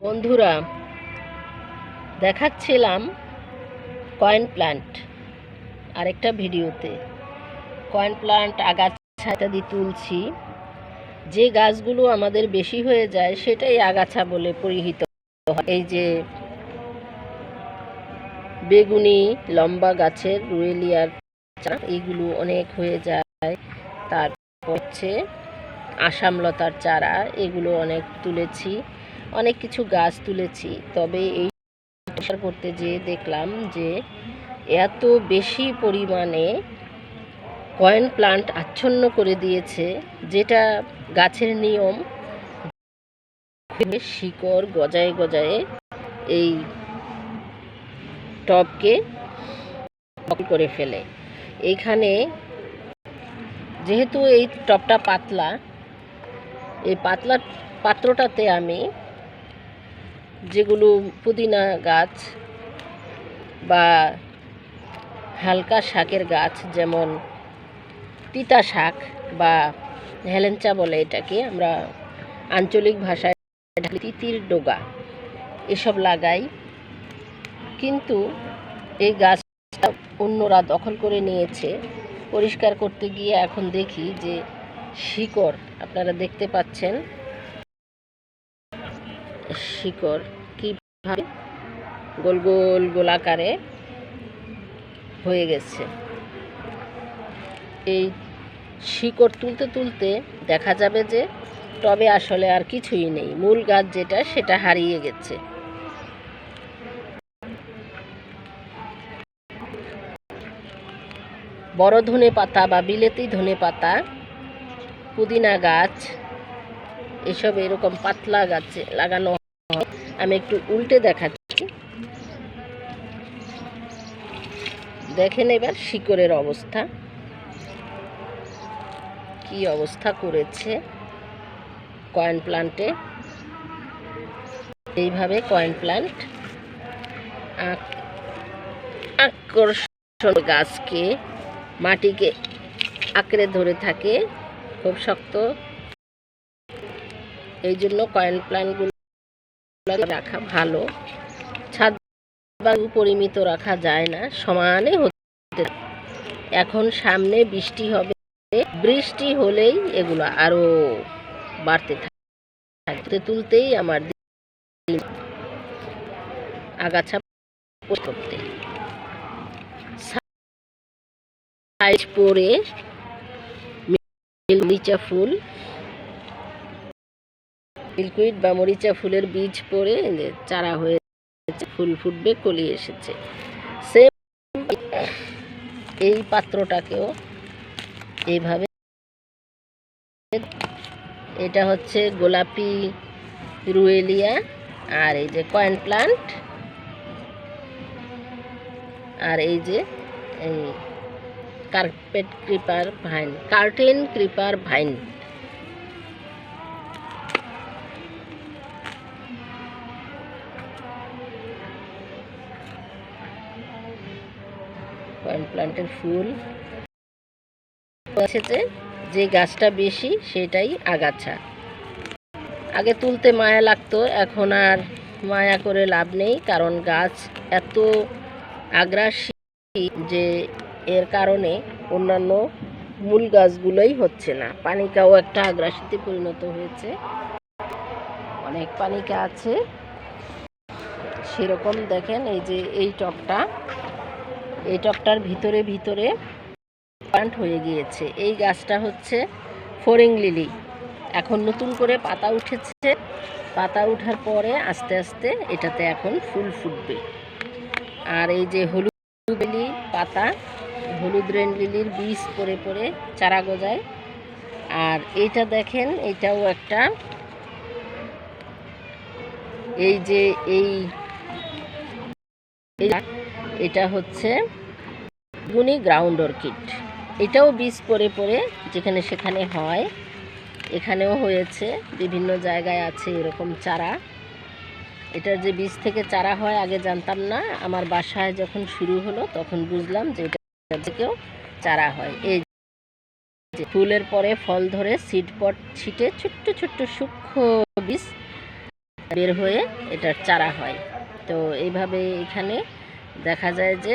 বন্ধুরা, দেখাচ্ছিলাম coin plant আরেকটা ভিডিওতে। কয়েন প্ল্যান্ট আগাছা ইত্যাদি তুলছি। যে গাছগুলো আমাদের বেশি হয়ে যায় সেটাই আগাছা বলে পরিহিত হয়। এই যে বেগুনি লম্বা গাছের রুয়েলিয়ার চারা, এইগুলো অনেক হয়ে যায়। তারপর হচ্ছে আসামলতার চারা, এগুলো অনেক তুলেছি। অনেক কিছু গাছ তুলেছি, তবে এই করতে যেয়ে দেখলাম যে এত বেশি পরিমাণে কয়েন প্লান্ট আচ্ছন্ন করে দিয়েছে, যেটা গাছের নিয়ম। শিকড় গজায় গজায় এই টবকে করে ফেলে। এইখানে যেহেতু এই টবটা পাতলা, এই পাতলা পাত্রটাতে আমি যেগুলো পুদিনা গাছ বা হালকা শাকের গাছ, যেমন তিতা শাক বা হেলেঞ্চা বলে এটাকে আমরা আঞ্চলিক ভাষায়, তিতির ডোগা, এসব লাগাই। কিন্তু এই গাছটা অন্যরা দখল করে নিয়েছে। পরিষ্কার করতে গিয়ে এখন দেখি যে শিকড়, আপনারা দেখতে পাচ্ছেন শিকড় কিভাবে গোল গোল গোলাকারে হয়ে গেছে। এই শিকড় তুলতে তুলতে দেখা যাবে যে টবে আসলে আর কিছুই নেই, মূল গাছ যেটা সেটা হারিয়ে গেছে। বড় ধনে পাতা বা বিলেতি ধনে পাতা, পুদিনা গাছ, এসব এরকম পাতলা গাছে লাগানো হয়। আমি একটু উল্টে দেখাচ্ছি, দেখেন এবার শিকড়ের অবস্থা, কি অবস্থা করেছে কয়েন প্লান্টে। এইভাবে কয়েন প্লান্ট আকর্ষণ গাছকে, মাটিকে আঁকড়ে ধরে থাকে খুব শক্ত। এই জন্য কয়েন প্লান্টগুলো রাখা ভালো। ছাদ পরিমিত রাখা যায় না, সমানে হতে। এখন সামনে বৃষ্টি হবে, বৃষ্টি হলেই এগুলো আরো বাড়তে থাকতে তুলতেই আমার আগাছা করতে সাইজ পরে মরিচা ফুল, মিল্কউইড বা মরিচা ফুলের বীজ পরে চারা হয়ে ফুল ফুটবে, কলি এসেছে। সেম এই পাত্রটাকেও এইভাবে, এটা হচ্ছে গোলাপি রুয়েলিয়া, আর এই যে কয়েন প্লান্ট, আর এই যে এই কার্টেন ক্রিপার ভাইন। কয়েন প্লান্টের ফুল এসেছে। যে গাছটা বেশি সেটাই আগাছা। আগে তুলতে মায়া লাগতো, এখন আর মায়া করে লাভ নেই, কারণ গাছ এত আগ্রাসী যে এর কারণে অন্যান্য মূল গাছগুলোই হচ্ছে না। পানিকাও একটা আগ্রাসীতে পরিণত হয়েছে, অনেক পানিকা আছে সেরকম। দেখেন এই যে এই টবটার ভিতরে ভিতরে প্লান্ট হয়ে গিয়েছে। এই গাছটা হচ্ছে ফড়িং লিলি, এখন নতুন করে পাতা উঠেছে। পাতা ওঠার পরে আস্তে আস্তে এটাতে এখন ফুল ফুটবে। আর এই যে হলুদ লিলি পাতা, হলুদ রেন লিলির বীজ পরে পরে চারা গজায়। আর এইটা দেখেন, এটাও একটা, এই যে এটা হচ্ছে বেগুনি গ্রাউন্ড অর্কিড, এটাও বীজ পরে পরে যেখানে সেখানে হয়। এখানেও হয়েছে, বিভিন্ন জায়গায় আছে এরকম চারা। এটার যে বীজ থেকে চারা হয় আগে জানতাম না, আমার বাসায় যখন শুরু হলো তখন বুঝলাম যে এটা থেকেও চারা হয়। এই যে ফুলের পরে ফল ধরে সিড পট ছিটে ছোট্ট ছোট্ট সূক্ষ্ম বীজ বের হয়ে এটার চারা হয়। তো এইভাবে এখানে দেখা যায় যে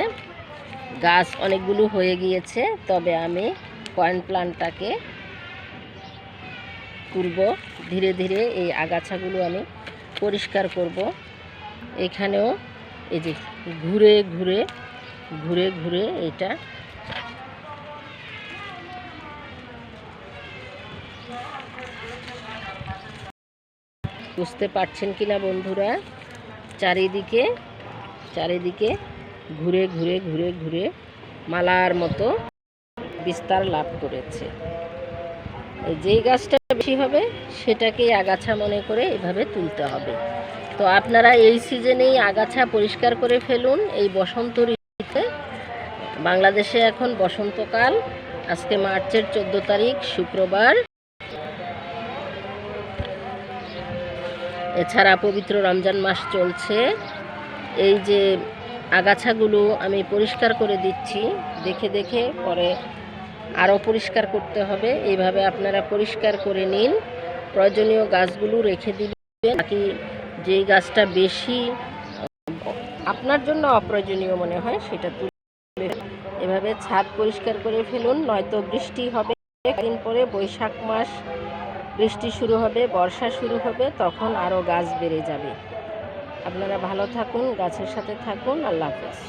গাছ অনেকগুলো হয়ে গিয়েছে, তবে আমি কয়েন প্লান্টটাকে করব ধীরে ধীরে। এই আগাছাগুলো আমি পরিষ্কার করব। এখানেও এই যে ঘুরে ঘুরে ঘুরে ঘুরে এটা বুঝতে পারছেন কিনা বন্ধুরা, চারিদিকে চারিদিকে ঘুরে ঘুরে ঘুরে ঘুরে মালার মতো বিস্তার লাভ করেছে। যেই গাছটা বেশি হবে সেটাকেই আগাছা মনে করে এভাবে তুলতে হবে। তো আপনারা এই সিজনেই আগাছা পরিষ্কার করে ফেলুন। এই বসন্ত ঋতুতে বাংলাদেশে এখন বসন্তকাল। আজকে মার্চের 14 তারিখ শুক্রবার। এছাড়া পবিত্র রমজান মাস চলছে। এই যে আগাছাগুলো আমি পরিষ্কার করে দিচ্ছি, দেখে দেখে পরে আরও পরিষ্কার করতে হবে। এইভাবে আপনারা পরিষ্কার করে নিন, প্রয়োজনীয় গাছগুলো রেখে দিবেন। বাকি যেই গাছটা বেশি আপনার জন্য অপ্রয়োজনীয় মনে হয় সেটা তুলে এভাবে ছাদ পরিষ্কার করে ফেলুন, নয়তো বৃষ্টি হবে। কয়েকদিন পরে বৈশাখ মাস বৃষ্টি শুরু হবে, বর্ষা শুরু হবে, তখন আরও গাছ বেড়ে যাবে। আপনারা ভালো থাকুন, গাছের সাথে থাকুন। আল্লাহ হাফেজ।